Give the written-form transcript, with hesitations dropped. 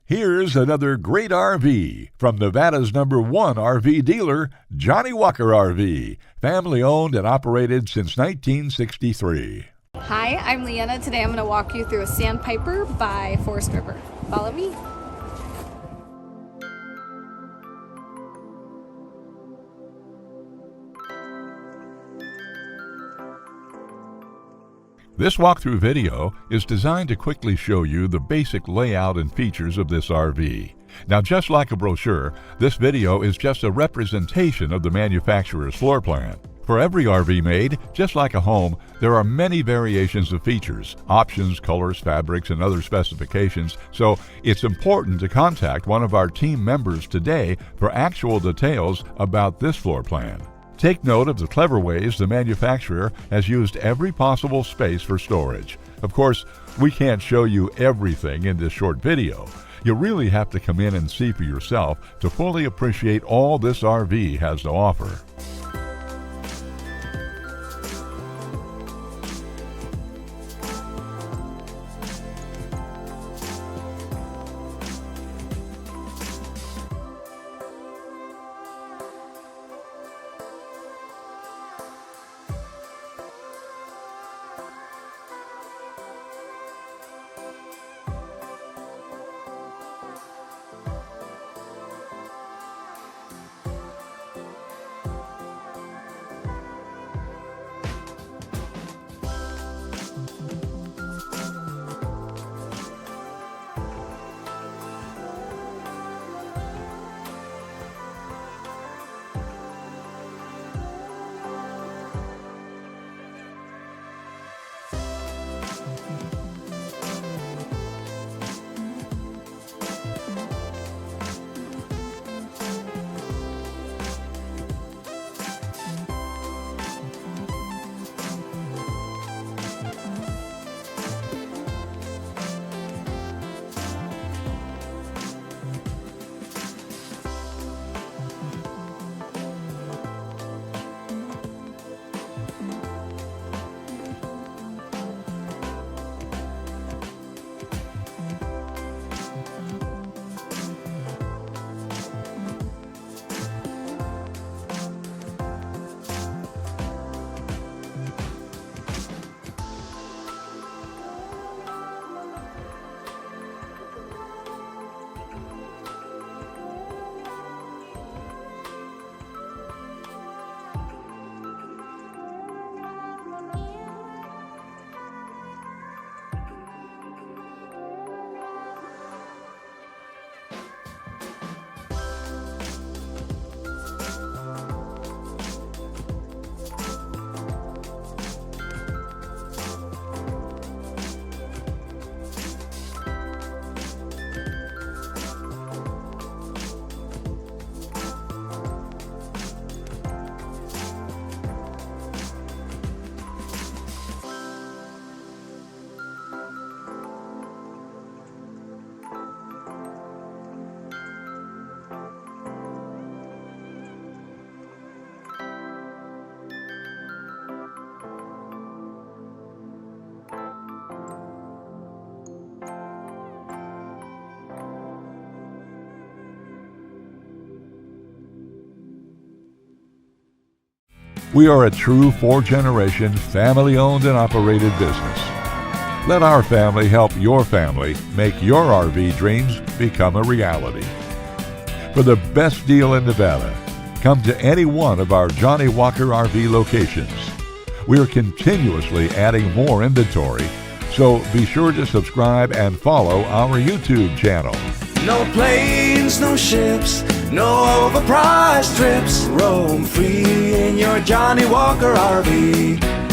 Here's another great RV from Nevada's #1 RV dealer, Johnnie Walker RV, family owned and operated since 1963. Hi, I'm Leanna. Today I'm going to walk you through a Sandpiper by Forest River. Follow me. This walkthrough video is designed to quickly show you the basic layout and features of this RV. Now, just like a brochure, this video is just a representation of the manufacturer's floor plan. For every RV made, just like a home, there are many variations of features, options, colors, fabrics, and other specifications, so it's important to contact one of our team members today for actual details about this floor plan. Take note of the clever ways the manufacturer has used every possible space for storage. Of course, we can't show you everything in this short video. You really have to come in and see for yourself to fully appreciate all this RV has to offer. We are a true 4-generation, family-owned and operated business. Let our family help your family make your RV dreams become a reality. For the best deal in Nevada, come to any one of our Johnnie Walker RV locations. We are continuously adding more inventory, so be sure to subscribe and follow our YouTube channel. No planes, no ships, no overpriced trips. Roam free in your Johnnie Walker RV.